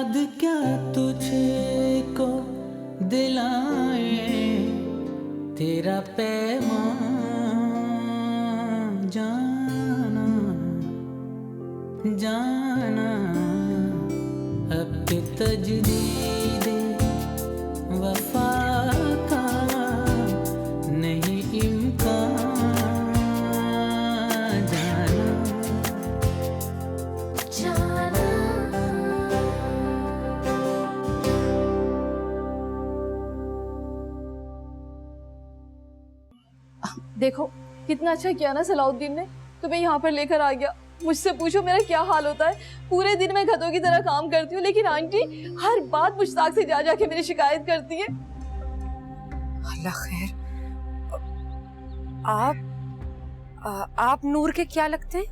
याद क्या तुझको दिलाए तेरा पैगाम जाना जाना अब के तजदीद वफा का नहीं इम्कान जाना जाना। देखो कितना अच्छा किया ना सलाउद्दीन ने, तुम्हें यहाँ पर लेकर आ गया। मुझसे पूछो मेरा क्या हाल होता है। पूरे दिन मैं गधों की तरह काम करती हूँ, लेकिन आंटी हर बात मुश्ताक से जा जाके मेरी शिकायत करती है। अल्लाह खैर। आप नूर के क्या लगते हैं?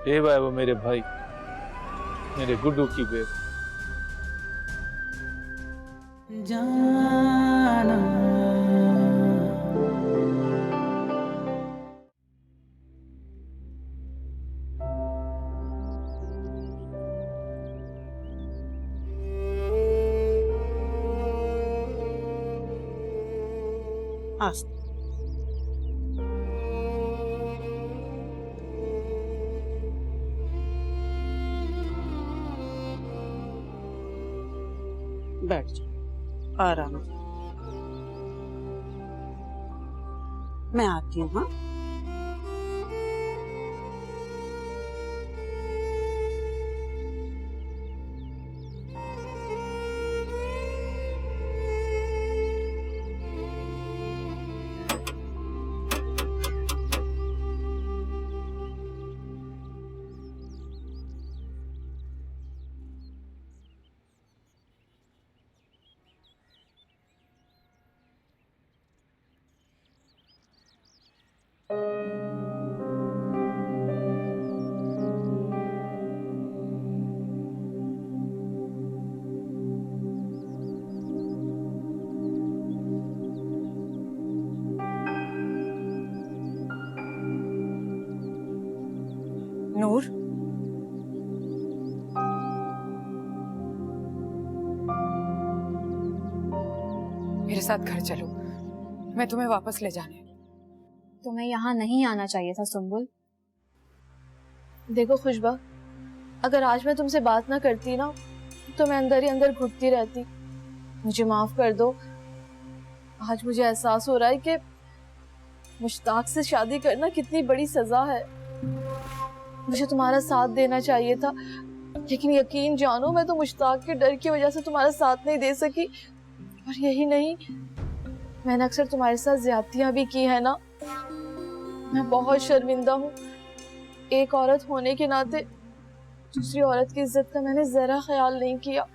बेवा है वो मेरे भाई, मेरे गुड्डू की बेवा। जाना बैठ जाओ आराम से। मैं आती हूँ। हाँ नूर, मेरे साथ घर चलो, मैं तुम्हें वापस ले जाने। तुम्हें यहाँ नहीं आना चाहिए था सुम्बुल। देखो खुशबा, अगर आज मैं तुमसे बात ना करती ना तो मैं अंदर ही अंदर घुटती रहती। मुझे माफ कर दो। आज मुझे एहसास हो रहा है कि मुश्ताक से शादी करना कितनी बड़ी सजा है। मुझे तुम्हारा साथ देना चाहिए था, लेकिन यकीन जानो मैं तो मुश्ताक के डर की वजह से तुम्हारा साथ नहीं दे सकी। और यही नहीं, मैंने अक्सर तुम्हारे साथ ज्यादतियां भी की है ना। मैं बहुत शर्मिंदा हूँ। एक औरत होने के नाते दूसरी औरत की इज्जत का मैंने जरा ख्याल नहीं किया।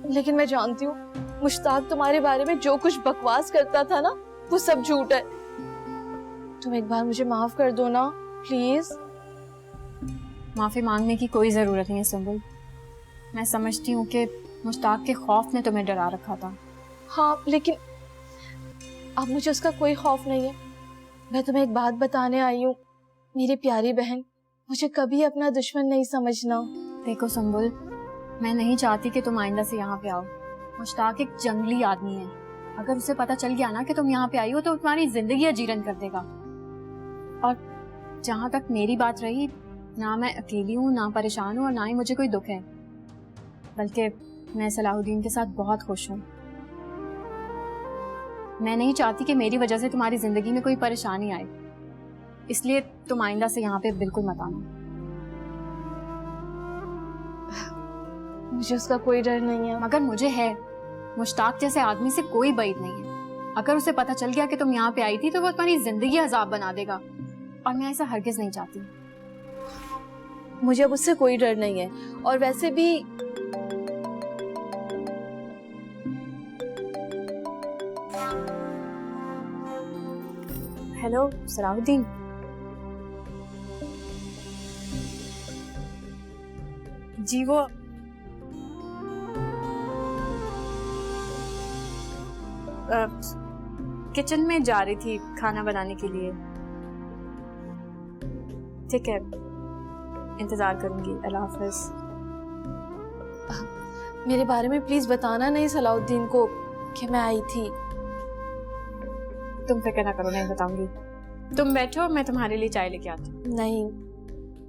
लेकिन मैं जानती हूँ मुश्ताक तुम्हारे बारे में जो कुछ बकवास करता था ना, वो सब झूठ है। तुम एक बार मुझे माफ कर दो ना प्लीज। माफी मांगने की कोई जरूरत नहीं है सुम्बुल। मैं समझती हूँ कि मुश्ताक के खौफ ने तुम्हें डरा रखा था। हाँ, लेकिन अब मुझे उसका कोई खौफ नहीं है। मैं तुम्हें एक बात बताने आई हूँ, मेरी प्यारी बहन, मुझे कभी अपना दुश्मन नहीं समझना। देखो सुम्बुल, मैं नहीं चाहती कि तुम आइंदा से यहाँ पे आओ। मुश्ताक एक जंगली आदमी है। अगर उसे पता चल गया ना कि तुम यहाँ पे आई हो तो तुम्हारी जिंदगी अजीरन कर देगा। और जहाँ तक मेरी बात रही, ना मैं अकेली हूँ, ना परेशान हूँ, और ना ही मुझे कोई दुख है। बल्कि मैं सलाहुद्दीन के साथ बहुत खुश हूँ। मैं नहीं चाहती कि मेरी वजह से तुम्हारी जिंदगी में कोई परेशानी आए, इसलिए तुम आइंदा से यहाँ पे बिल्कुल मत आना। मुझे उसका कोई डर नहीं है। मगर मुझे है। मुश्ताक जैसे आदमी से कोई बैद नहीं है। अगर उसे पता चल गया कि तुम यहाँ पे आई थी तो वो तुम्हारी जिंदगी अजाब बना देगा, और मैं ऐसा हरगिज नहीं चाहती। मुझे अब उससे कोई डर नहीं है। और वैसे भी हेलो सलाहुद्दीन। जी वो किचन में जा रही थी खाना बनाने के लिए। ठीक है, इंतजार करूंगी। अल्लाह हाफिज। मेरे बारे में प्लीज बताना नहीं सलाउद्दीन को कि मैं आई थी। तुम फिक्र ना करो, नहीं बताऊंगी। तुम बैठो, मैं तुम्हारे लिए चाय लेके आती हूँ। नहीं,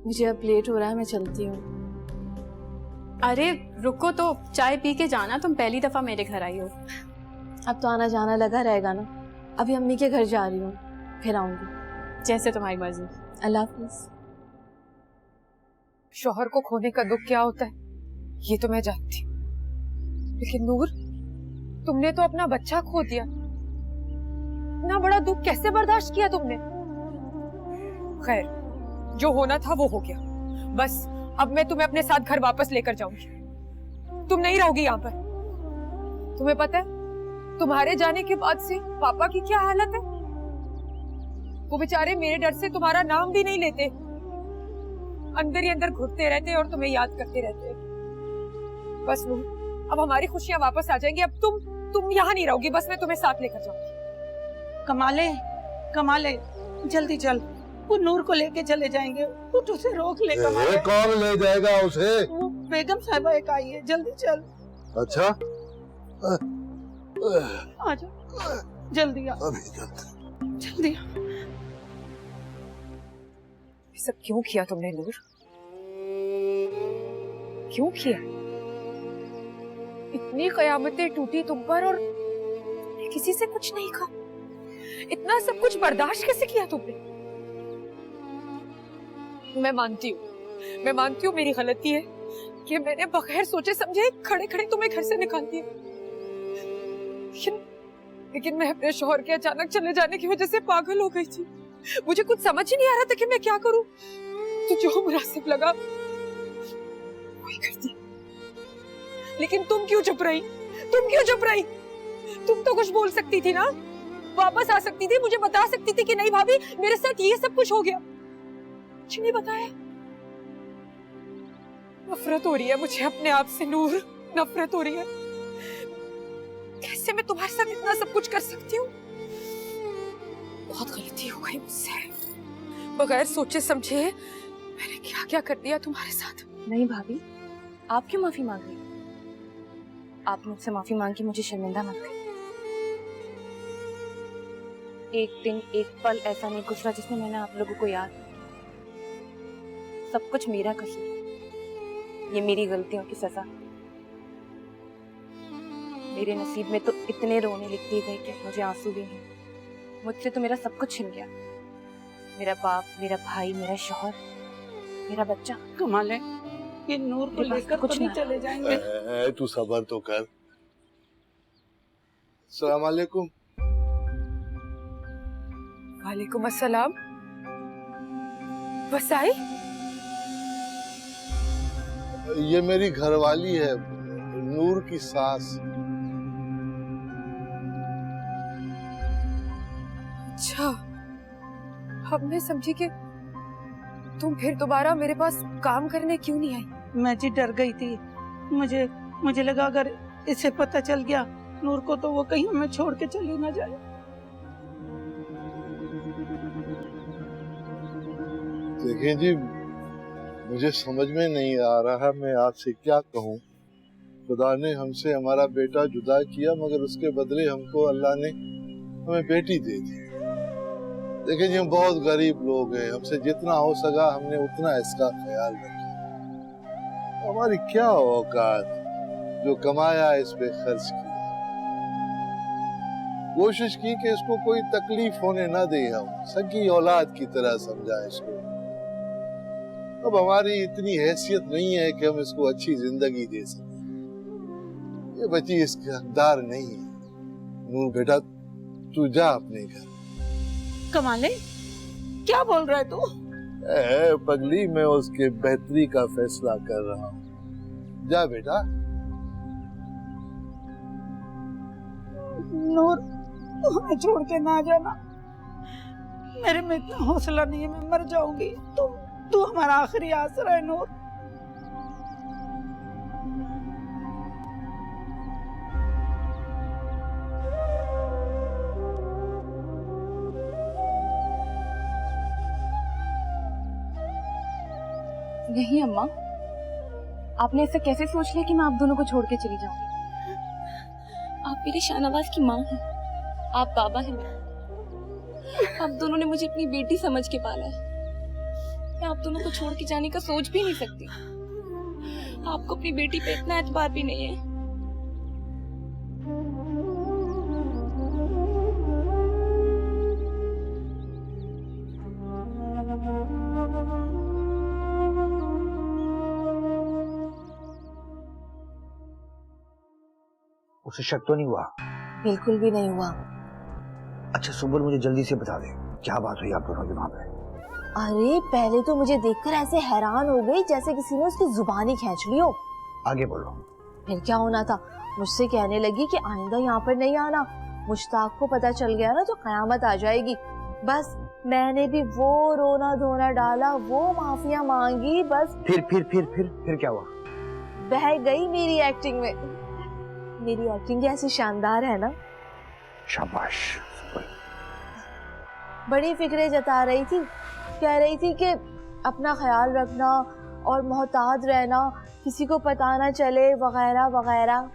मुझे अब लेट हो रहा है, मैं चलती हूँ। अरे रुको तो, चाय पी के जाना, तुम पहली दफा मेरे घर आई हो। अब तो आना जाना लगा रहेगा ना। अभी अम्मी के घर जा रही हूँ, फिर आऊंगी। जैसे तुम्हारी मर्जी। अल्लाह हाफिज। शौहर को खोने का दुख क्या होता है ये तो मैं जानती हूँ, लेकिन नूर, तुमने तो अपना बच्चा खो दिया। इतना बड़ा दुख कैसे बर्दाश्त किया तुमने? खैर, जो होना था वो हो गया। बस अब मैं तुम्हें अपने साथ घर वापस लेकर जाऊंगी। तुम नहीं रहोगी यहाँ पर। तुम्हें पता है तुम्हारे जाने के बाद से पापा की क्या हालत है? वो बेचारे मेरे डर से तुम्हारा नाम भी नहीं लेते, अंदर ही अंदर घुटते रहते और तुम्हें याद करते रहते। बस वो, अब हमारी खुशियां वापस आ जाएंगी। अब तुम यहाँ नहीं रहोगी, बस मैं तुम्हें साथ लेकर जाऊंगी। कमाले, कमाले, जल्दी चल, वो नूर को लेके चले जाएंगे। उठ, उसे रोक ले कमाले। कौन ले जाएगा उसे? वो बेगम साहिबा एक आई है, जल्दी चल। अच्छा, आ जा, जल्दी आ, अभी चलते। जल्दी आ। ये सब क्यों किया तुमने नूर? क्यों किया? इतनी कयामतें टूटी तुम पर और किसी से कुछ नहीं कहा। इतना सब कुछ बर्दाश्त कैसे किया तुमने? मैं मानती हूँ मेरी गलती है कि मैंने बगैर सोचे समझे खड़े खड़े तुम्हें घर से निकाल दिया। लेकिन मैं अपने शौहर के अचानक चले जाने की वजह से पागल हो गई थी। मुझे कुछ समझ ही नहीं आ रहा था कि मैं क्या करूं। तो जो मुनासिब लगा वही कर दिया। लेकिन तुम क्यों चुप रही? तुम तो कुछ बोल सकती थी ना, वापस आ सकती थी, मुझे बता सकती थी कि नहीं भाभी मेरे साथ ये सब कुछ हो गया। कुछ नहीं बताया। नफरत हो रही है मुझे अपने आप से नूर, नफरत हो रही है। कैसे मैं तुम्हारे साथ इतना सब कुछ कर सकती हूँ? बहुत गलती हो गई मुझसे। बगैर सोचे समझे मैंने क्या क्या कर दिया तुम्हारे साथ। नहीं भाभी, आप क्यों माफी मांग रही? आप मुझसे माफी मांग के मुझे शर्मिंदा मत करिए। एक दिन एक पल ऐसा नहीं गुजरा जिसमें मैंने आप लोगों को याद नहीं। सब कुछ मेरा कसूर, ये मेरी गलतियों की सजा। मेरे नसीब में तो इतने रोने लिख दिए गए कि मुझे आंसू भी नहीं। मुझसे तो मेरा सब कुछ छिन गया, मेरा बाप, मेरा भाई, मेरा शौहर, मेरा बच्चा। कमाले, ये नूर को लेकर कुछ नहीं चले जाएंगे। तू सबर तो कर। अस्सलाम वालेकुम। वालेकुम अस्सलाम। वसाई, ये मेरी घरवाली है, नूर की सास। अच्छा, अब मैं समझी कि तुम फिर दोबारा मेरे पास काम करने क्यों नहीं आई। मैं जी डर गई थी। मुझे लगा अगर इसे पता चल गया नूर को तो वो कहीं हमें छोड़ के चली ना जाए। देखिए जी, मुझे समझ में नहीं आ रहा मैं आपसे क्या कहूँ। खुदा ने हमसे हमारा बेटा जुदा किया, मगर उसके बदले हमको अल्लाह ने हमें बेटी दे दी। देखिए जी, हम बहुत गरीब लोग हैं, हमसे जितना हो सका हमने उतना इसका ख्याल रखा। हमारी क्या औकात, जो कमाया इस पे खर्च किया। कोशिश की कि इसको कोई तकलीफ होने ना दे, हम सगी औलाद की तरह समझा इसको। अब हमारी इतनी हैसियत नहीं है कि हम इसको अच्छी जिंदगी दे सकें। ये बच्ची इसके हकदार नहीं है। नूर बेटा, तू जा अपने घर। कमाले, क्या बोल रहा है तू? पगली, मैं उसके बेहतरी का फैसला कर रहा हूँ। जा बेटा। नूर, तू हमें छोड़ के ना जाना। मेरे में इतना हौसला नहीं है, मैं मर जाऊंगी। तू हमारा आखिरी आसरा है नूर। यही अम्मा, आपने ऐसा कैसे सोच लिया कि मैं आप दोनों को छोड़ के चली जाऊंगी? आप मेरी शाहनवाज की माँ हैं, आप बाबा हैं मेरे। आप दोनों ने मुझे अपनी बेटी समझ के पाला है। मैं आप दोनों को छोड़ के जाने का सोच भी नहीं सकती। आपको अपनी बेटी पे इतना एतबार भी नहीं है। उसे शक तो नहीं हुआ? बिल्कुल भी नहीं हुआ। अच्छा सुबह मुझे जल्दी से बता दे, क्या बात हुई आप दोनों की वहां पे? अरे पहले तो मुझे देखकर ऐसे हैरान हो गई जैसे किसी ने उसकी जुबान ही खींच ली हो। आगे बोलो। फिर क्या होना था, मुझसे कहने लगी कि आइंदा यहाँ पर नहीं आना। मुश्ताक को पता चल गया ना तो कयामत आ जाएगी। बस मैंने भी वो रोना धोना डाला, वो माफिया मांगी, बस। फिर क्या हुआ? बह गई मेरी एक्टिंग में। मेरी एक्टिंग ऐसी शानदार है ना। शाबाश। बड़ी फिक्रें जता रही थी, कह रही थी कि अपना ख्याल रखना और मोहतात रहना, किसी को पता ना चले, वगैरह वगैरह।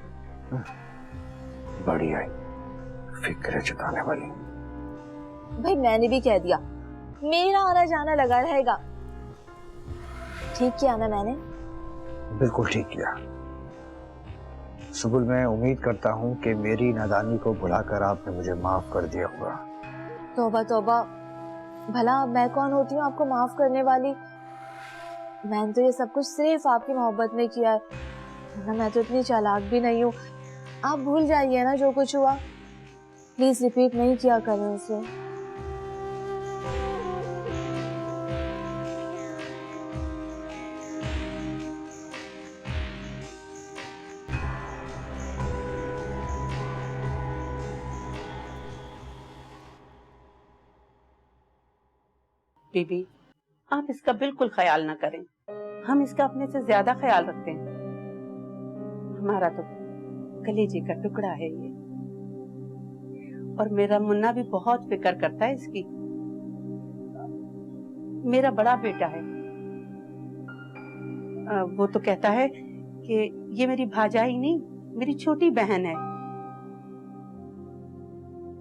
बढ़िया फिक्र जताने वाली। भाई मैंने भी कह दिया, मेरा आना जाना लगा रहेगा। ठीक किया ना मैंने? बिल्कुल ठीक किया। सुबुल, मैं उम्मीद करता हूँ कि मेरी नादानी को भुलाकर आपने मुझे माफ कर दिया होगा। तौबा तौबा, भला मैं कौन होती हूँ आपको माफ करने वाली? मैंने तो ये सब कुछ सिर्फ आपकी मोहब्बत में किया है, वरना मैं तो इतनी चालाक भी नहीं हूँ। आप भूल जाइए ना जो कुछ हुआ, प्लीज रिपीट नहीं किया करें उसे। बीबी, आप इसका बिल्कुल ख्याल ना करें, हम इसका अपने से ज्यादा ख्याल रखते हैं। हमारा तो कलेजे का टुकड़ा है ये, और मेरा मुन्ना भी बहुत फिक्र करता है इसकी। मेरा बड़ा बेटा है, वो तो कहता है कि ये मेरी भाजाई नहीं, मेरी छोटी बहन है।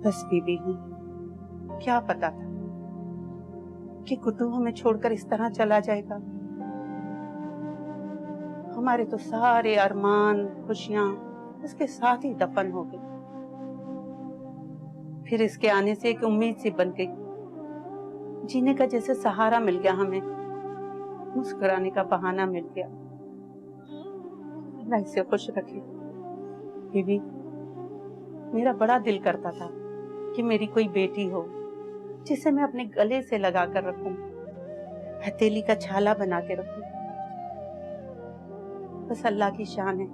बस बीबी, क्या पता था कि गुड्डू हमें छोड़कर इस तरह चला जाएगा। हमारे तो सारे अरमान खुशियां उसके साथ ही दफन हो गई। फिर इसके आने से एक उम्मीद सी बन गई, जीने का जैसे सहारा मिल गया हमें, मुस्कुराने का बहाना मिल गया। अल्लाह इसे खुश रखे। बीबी, मेरा बड़ा दिल करता था कि मेरी कोई बेटी हो जिसे मैं अपने गले से लगा कर रखूं, हथेली का छाला बना के रखूं। बस अल्लाह की शान है,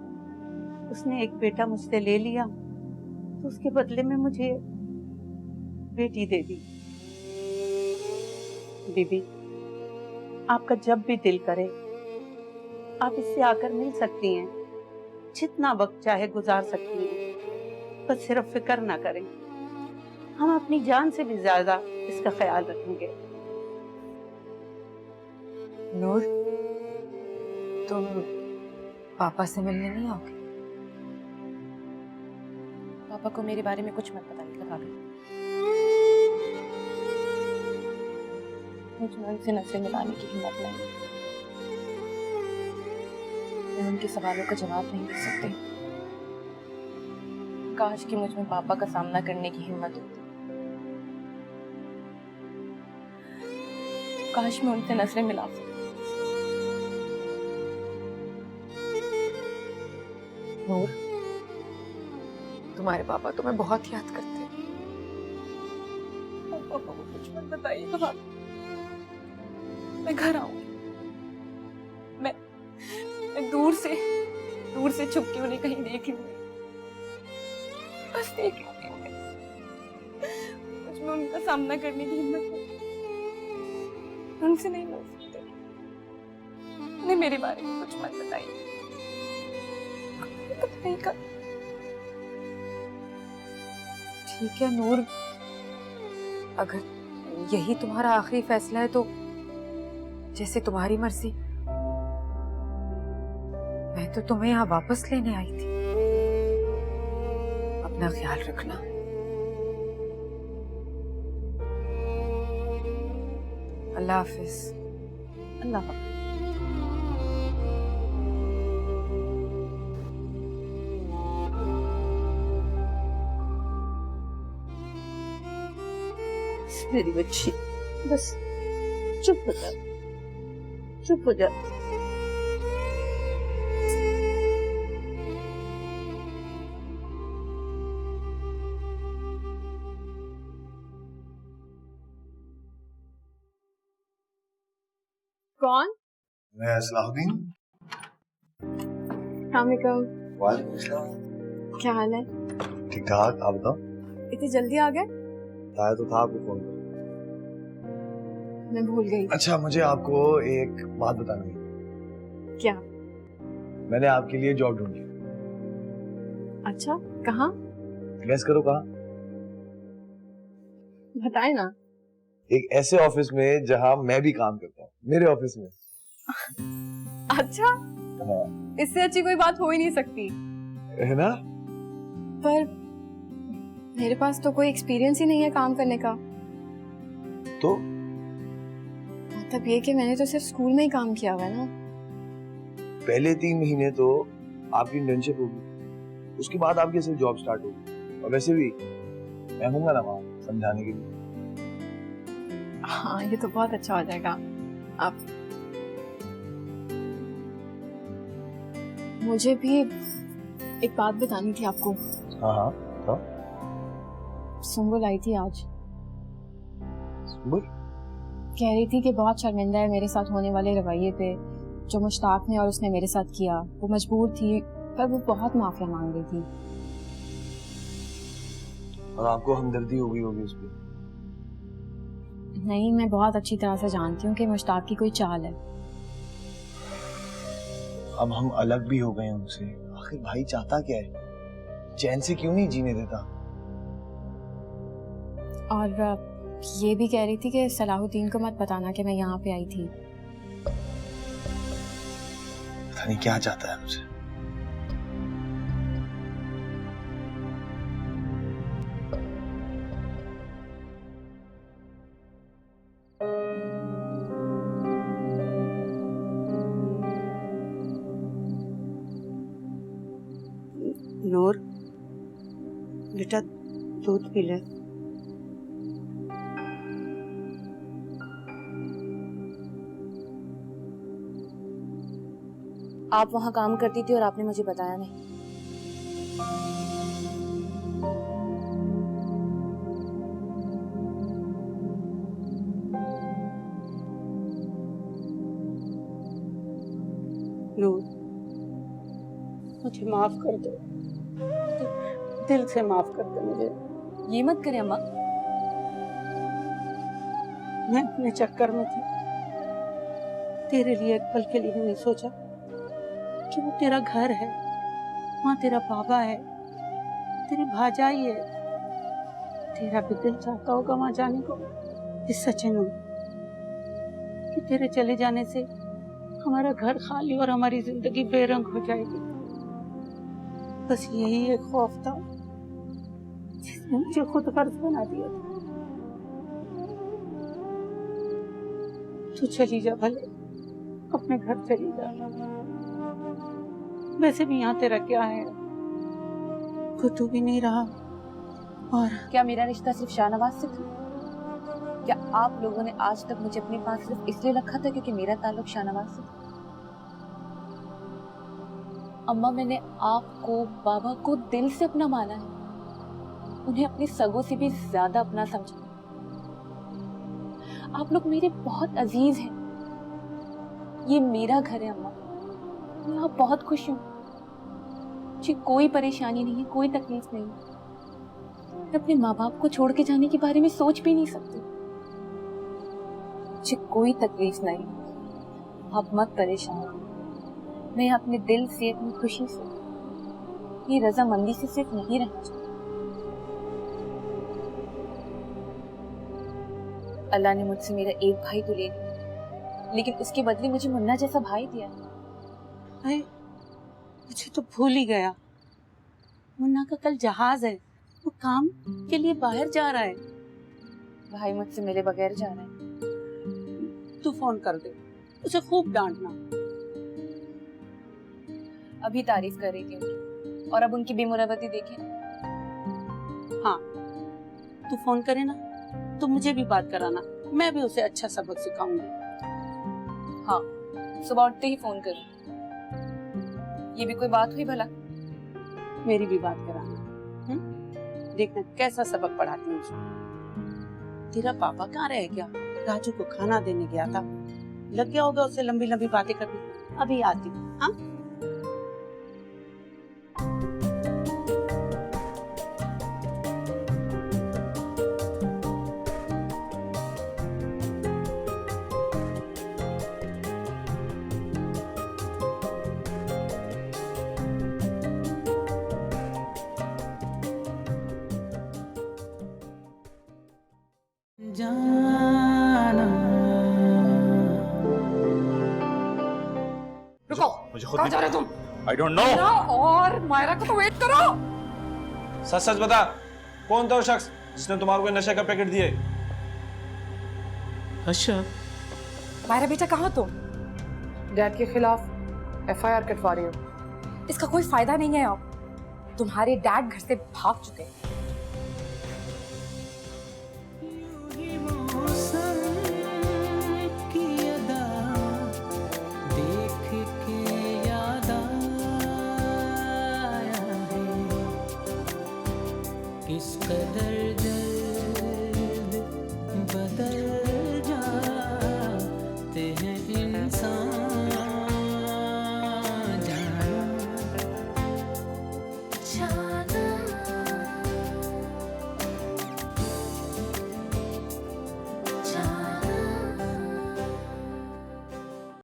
उसने एक बेटा मुझसे ले लिया तो उसके बदले में मुझे बेटी दे दी। बीबी, आपका जब भी दिल करे आप इससे आकर मिल सकती हैं, जितना वक्त चाहे गुजार सकती हैं। बस सिर्फ फिक्र ना करें, हम अपनी जान से भी ज्यादा इसका ख्याल रखेंगे। नूर, तुम पापा से मिलने नहीं आओगे? पापा को मेरे बारे में कुछ मत बताइएगा भाभी। मुझे उनसे नजरें मिलाने की हिम्मत नहीं। मैं उनके सवालों का जवाब नहीं दे सकती। काश कि मुझ में पापा का सामना करने की हिम्मत होती। काश मैं उनसे नजरें मिला सकती। नूर, तुम्हारे पापा तुम्हें बहुत याद करते हैं। पापा को कुछ मत बताइएगा भाभी। मैं घर आऊंगी। मैं दूर से छुप के उन्हें कहीं देख लूंगी, बस देख लूंगी। मुझ में उनका सामना करने की हिम्मत नहीं, उनसे नहीं मिल सकते। उन्हें मेरे बारे में कुछ मत बताइए। ठीक है नूर, अगर यही तुम्हारा आखिरी फैसला है तो जैसे तुम्हारी मर्जी। मैं तो तुम्हें यहाँ वापस लेने आई थी। अपना ख्याल रखना। अल्लाह हाफिज। अल्लाह हाफ़िज़। मेरी बच्ची, बस चुप हो जा, चुप हो जा। कौन? मैं असलाहुद्दीन। वालेकुम। वालेकुम अस्सलाम। क्या हाल है? ठीक ठाक, आप बताओ। इतनी जल्दी आ गए? बताया तो था आपको फोन कर। मैं भूल गई। अच्छा, मुझे आपको एक बात बतानी है। क्या? मैंने आपके लिए जॉब ढूंढी। अच्छा, कहाँ? गैस करो कहाँ? बताए ना। एक ऐसे ऑफिस में जहाँ मैं भी काम करता हूँ, मेरे ऑफिस में। अच्छा, इससे अच्छी कोई बात हो ही नहीं सकती, है ना? पर मेरे पास तो कोई एक्सपीरियंस ही नहीं है काम करने का। तो मतलब ये कि मैंने तो सिर्फ स्कूल में ही काम किया हुआ है ना। पहले 3 महीने तो आपकी इंटर्नशिप होगी, उसके बाद आपकी सिर्फ जॉब स्टार्ट होगी। और वैसे भी मैं हूँगा ना वहाँ समझाने के लिए। हाँ, ये तो बहुत अच्छा हो जाएगा। आप मुझे भी एक बात बतानी थी आपको। हाँ हाँ, तो सुम्बुल आई थी आज। सुम्बुल? कह रही थी कि बहुत शर्मिंदा है मेरे साथ होने वाले रवैये पे जो मुश्ताक ने और उसने मेरे साथ किया। वो मजबूर थी, पर वो बहुत माफिया मांग रही थी। और आपको हमदर्दी हो गई होगी उस पर? नहीं, मैं बहुत अच्छी तरह से जानती हूँ कि मुश्ताक की कोई चाल है। अब हम अलग भी हो गए हैं उनसे। आखिर भाई चाहता क्या है? चैन से क्यों नहीं जीने देता? और ये भी कह रही थी कि सलाहुद्दीन को मत बताना कि मैं यहाँ पे आई थी। पता नहीं क्या चाहता है मुझसे। नूर, बेटा दूध पी ले। आप वहाँ काम करती थी और आपने मुझे बताया नहीं। नूर, मुझे माफ कर दो, दिल से माफ कर दो मुझे। ये मत करे अम्मा। मैं अपने चक्कर में थी, तेरे लिए एक पल के लिए भी नहीं सोचा कि वो तेरा घर है, वहाँ तेरा बाबा है, तेरी भाजाई है। तेरा भी दिल चाहता होगा वहाँ जाने को। इस सचिन कि तेरे चले जाने से हमारा घर खाली और हमारी जिंदगी बेरंग हो जाएगी। बस यही एक खौफ था जिसने मुझे खुद गर्ज बना दिया था। तू चली जा, भले अपने घर चली जा। वैसे भी यहाँ तेरा क्या है, तू भी नहीं रहा। और क्या मेरा रिश्ता सिर्फ शाहनवाज से था? क्या आप लोगों ने आज तक मुझे अपने पास सिर्फ इसलिए रखा था क्योंकि मेरा ताल्लुक शाहनवाज से था? अम्मा, मैंने आपको, बाबा को दिल से अपना माना है, उन्हें अपने सगों से भी ज्यादा अपना समझा। आप लोग मेरे बहुत अजीज हैं। ये मेरा घर है अम्मा, मैं यहाँ बहुत खुश हूँ। मुझे कोई परेशानी नहीं है, कोई तकलीफ नहीं। मैं अपने माँ बाप को छोड़ के जाने के बारे में सोच भी नहीं सकती। मुझे कोई तकलीफ नहीं, आप मत परेशान हो। मैं अपने दिल से, अपनी खुशी से, ये रजामंदी से सिर्फ नहीं रहना चाहती। अल्लाह ने मुझसे मेरा एक भाई तो ले लिया, लेकिन उसके बदले मुझे मुन्ना जैसा भाई दिया। मुझे तो भूल ही गया, मुन्ना का कल जहाज है, वो काम के लिए बाहर जा रहा है। भाई मुझसे मिले बगैर जा रहे हैं। तू फोन कर दे, उसे खूब डांटना। अभी तारीफ कर रही थी उनकी, और अब उनकी बेमुरवती देखे। हाँ, तू फोन करे ना तो मुझे भी बात कराना, मैं भी उसे अच्छा सबक सिखाऊंगी। हाँ, सुबह उठते ही फोन करूँ। ये भी कोई बात हुई भला? मेरी भी बात कराना। देखना कैसा सबक पढ़ाती हूँ उसे। तेरा पापा कहाँ रह गया? राजू को खाना देने गया था, लग गया होगा उसे लंबी लंबी बातें करनी। अभी आती हूँ। हाँ, जाना रुको, मुझे खुद कहाँ जा रहे हो तुम? I don't know. मेरा और मायरा को तो वेट करो। सच सच बता, कौन था वो शख्स जिसने तुम्हारे को नशे का पैकेट दिए? अच्छा, मायरा बेटा कहाँ तुम? डैड के खिलाफ FIR कटवा रही हो। इसका कोई फायदा नहीं है अब, तुम्हारे डैड घर से भाग चुके हैं।